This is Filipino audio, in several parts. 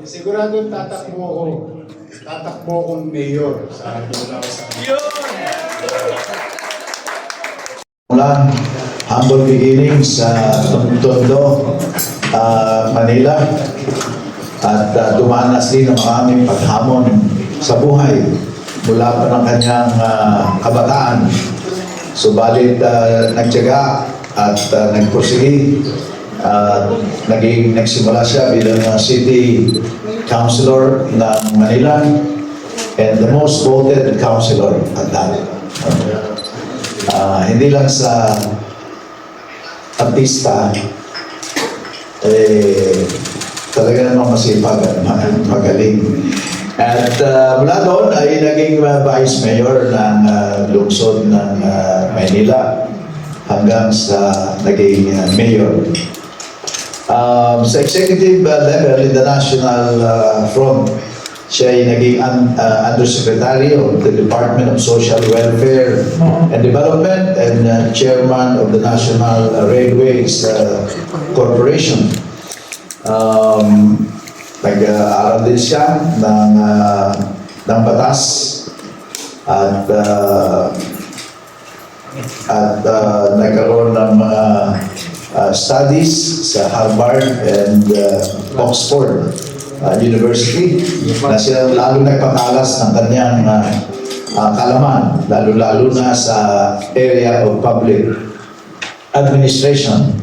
Sigurado tatakbo ako. Tatakbo akong mayor sa Dulasan. Mula humble beginnings sa Tondo, Manila, at dumanas din ng maraming paghamon sa buhay mula pa ng kanyang kabataan. Subalit nagtiyaga at nagpursige at nagsimula siya bilang city councilor ng Manila and the most voted councilor at that. Hindi lang sa artista, talaga namang masipag at magaling. At mula doon ay naging vice mayor ng lungsod ng Maynila hanggang sa naging mayor. Sa executive level in the national front, siya ay naging Undersecretary of the Department of Social Welfare and Development and Chairman of the National Railways Corporation. Nag-aaral din siya ng batas at nagkaroon ng mga studies sa Harvard and Oxford University na siya lalo nagpakalas ng kanyang kalaman, lalo-lalo na sa area of public administration.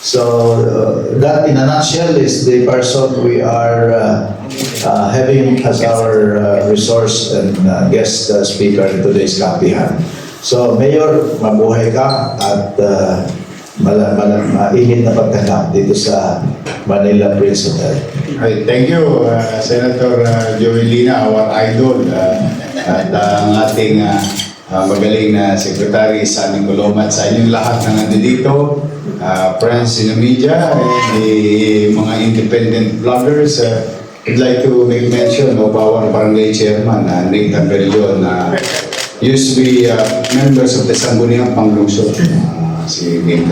So that in a nutshell is the person we are having as our resource and guest speaker in today's kapihan. So Mayor, mabuhay ka at mainit na pagtanggap dito sa Manila Prince Hotel. Hey, thank you, Senator Joelina, our idol, at ang ating magaling na Secretary Sunny Colomat, sa inyong lahat na nandito, friends in the media, and the mga independent vloggers. I'd like to make mention of our barangay chairman, Nick Cabello, na used to be members of the Sangguniang Panglungsod, si Nick.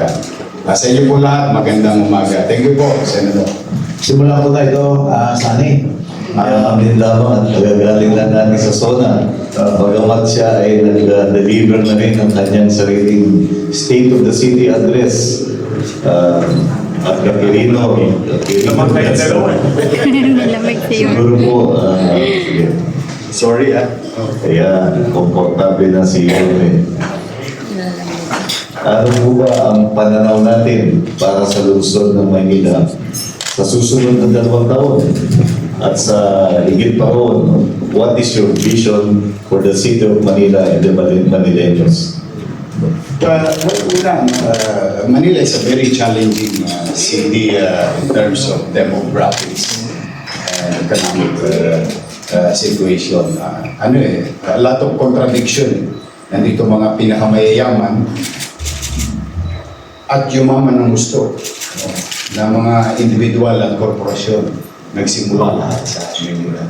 Sa inyo po lahat, magandang umaga. Thank you po, Senator. Simula po tayo, Sunny. Din lamang at nagagaling lang namin sa SONA. Bagamat siya ay nag-deliver na rin ng kanyang sariling State of the City address. At Kapirino. Lamang kayo dalawa. Lamang kayo. Siguro po, sorry kaya komportable na si Yorme. Ano po ba ang pananaw natin para sa lungsod ng Maynila sa susunod na 2 taon? At sa higit pa roon, what is your vision for the city of Manila and the Manileños? Manila is a very challenging city in terms of demographics and economic situation. A lot of contradiction. Nandito mga pinakamayayaman at yumaman ng gusto ng mga individual at korporasyon. Nagsimula lahat sa Manila.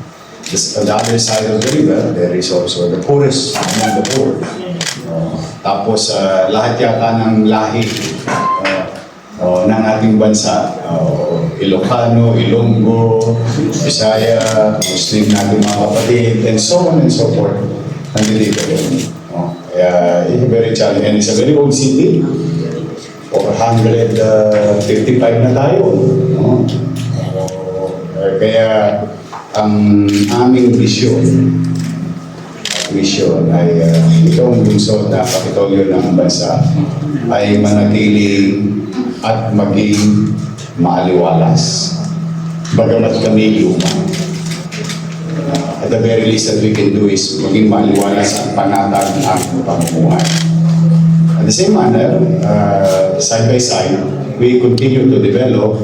On the other side of the river, there is also the poorest among the poor. Tapos lahat yata ng lahi ng ating bansa, Ilocano, Ilonggo, Bisaya, Muslim natin mga kapatid, and so on and so forth. Nandito yun. Kaya it's very challenging. And it's a very old city. Over 155 na tayo. Kaya ang aming vision ay itong lungsod na kapitolyo ng bansa ay manatiling at maging maaliwalas. Bagamat kami luma. At the very least that we can do is maging maaliwalas at panatag ng pamumuhay. At the same manner, side by side, we continue to develop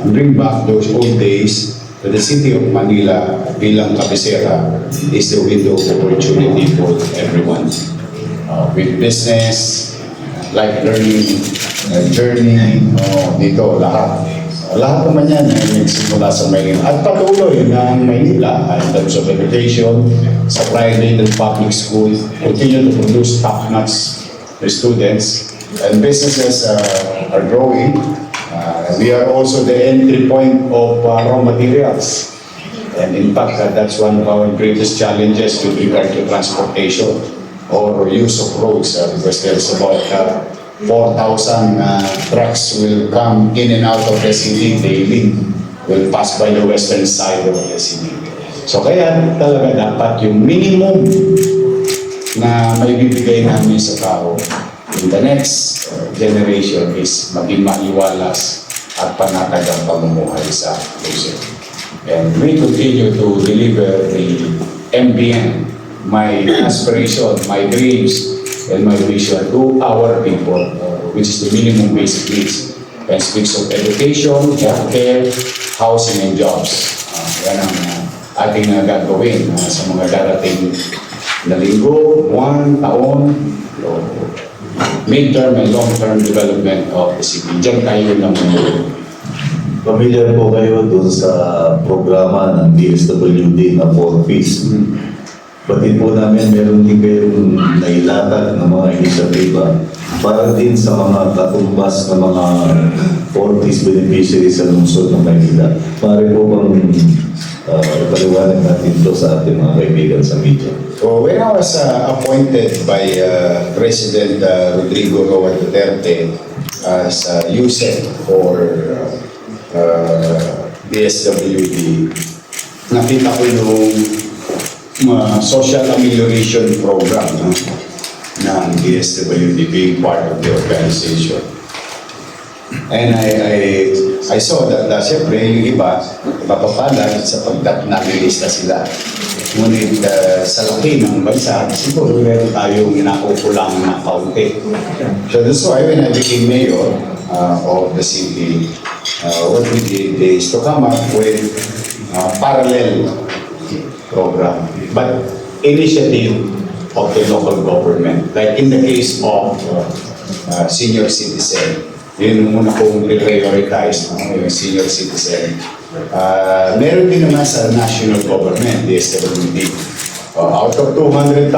bring back those old days that the city of Manila bilang kabisera is the window of opportunity for everyone. With business, life learning, journey, dito lahat. Lahat naman yan ay nagsimula sa Maynila. At patuloy ng Maynila in terms of education, sa private and public school, continue to produce top-notch students, and businesses are growing. We are also the entry point of raw materials. And in fact, that's one of our greatest challenges with regard to transportation or use of roads, because there's about 4,000 trucks will come in and out of the city daily, will pass by the western side of the city. So kaya talaga dapat yung minimum na may bibigay namin sa tao in the next generation is maging maiwalas at panatag ang pamumuhay sa Luzon. And we continue to deliver the MBN, my aspiration, my dreams, and my vision to our people, which is the minimum basic needs. And speaks of education, healthcare, housing, and jobs. Yan ang ating gagawin sa mga darating na linggo, buwan, taon, mid-term and long-term development of the city. Diyan tayo lang Pamilyar po kayo doon sa programa ng DSWD na 4 Ps. Batid po namin meron din kayong nailatag ng mga inisyatiba para din sa mga katumbas ng mga 4 Ps beneficiaries sa lungsod ng Maynila. Pare po bang ipaliwanag natin ito sa ating mga kaibigan sa media? So when I was appointed by President Rodrigo Roa Duterte as USEC for DSWD, nakita ko yung social amelioration program ng DSWD being part of the organization. And I saw that siyempre yung iba, mapapalad sa pagdat nalilista sila. Ngunit sa laki ng bansa, siguro meron tayong inakukulang na kaunti. So that's why when I became mayor of the city, what we did is to come up with parallel program, but initiative of the local government. Like in the case of senior citizen, yun yung muna kong prioritize, yung senior citizen. Meron din naman sa national government, DSWD. Out of 200,000,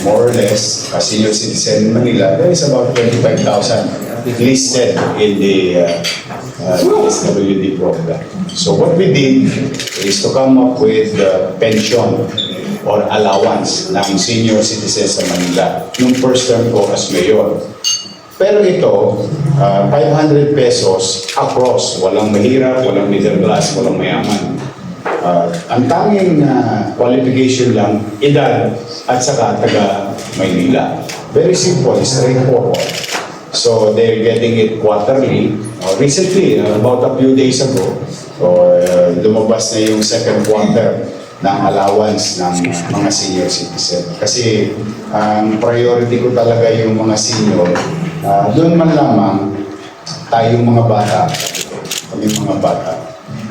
more or less, senior citizen in Manila, there is about 25,000 listed in the DSWD program. So what we did is to come up with pension or allowance ng senior citizens sa Manila nung first term ko as mayor. Pero ito, 500 pesos across, walang mahirap, walang middle class, walang mayaman. Ang tanging qualification lang, edad at saka taga Maynila. Very simple, straightforward. So they're getting it quarterly. Recently, about a few days ago, lumabas na yung second quarter ng allowance ng mga senior citizen. Kasi ang priority ko talaga yung mga senior. Doon man lamang tayong mga bata, kaming mga bata.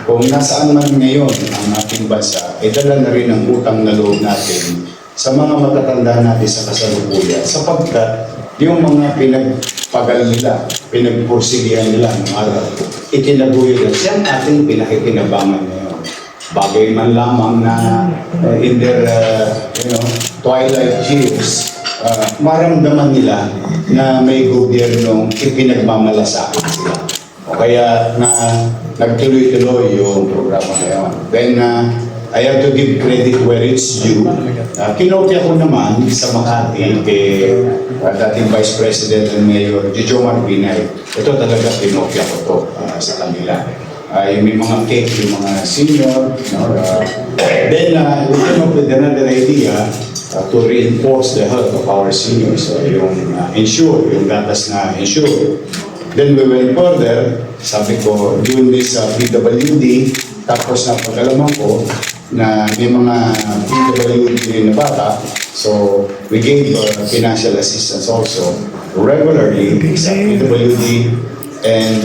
Kung nasaan man ngayon ang ating bansa, dala na rin ang utang na loob natin sa mga matatanda natin sa kasalukuyan. Sapagkat yung mga pinagpagal nila, pinagpursigihan nila ng araw, itinaguyod at siyang ating pinakikinabangan ngayon. Bagay man lamang na in their twilight years, maramdaman nila na may gobyernong ipinagmamalasakit sila. O kaya na nagtuloy-tuloy yung programa na yun. Then, I have to give credit where it's due. Kinopya ko naman sa Makati kay dating Vice President and Mayor Jomar Binay. Ito talaga kinopya ko to sa kanila. May mga cake, yung mga senior. Then, we came up with another idea to reinforce the health of our seniors. So, yung insure, yung gatas na insure. Then we went further, sabi ko, doing this PWD, tapos na pagkalaman ko na may mga PWD rin na bata, so we gave financial assistance also regularly sa PWD and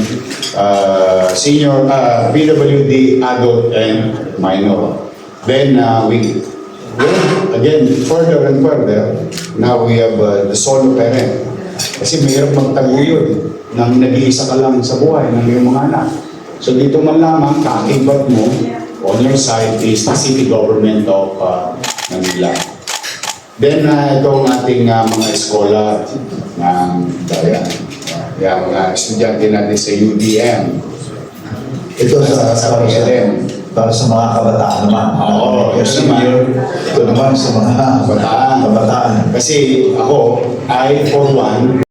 senior PWD adult and minor. Then we went again further and further. Now we have the solo parent. Kasi mayroong magtaguyod nang nag-iisa ka lang sa buhay ng iyong mga anak. So dito man lamang, kaakibat mo, on your side is the city government of Manila. Then itong ating mga eskola ng bayan. Yung mga estudyante natin sa UDM. Ito Sa PLM. para sa mga kabataan naman. Oo, Yung senior, ito naman sa mga Kabataan. kabataan. Kasi ako, I for one,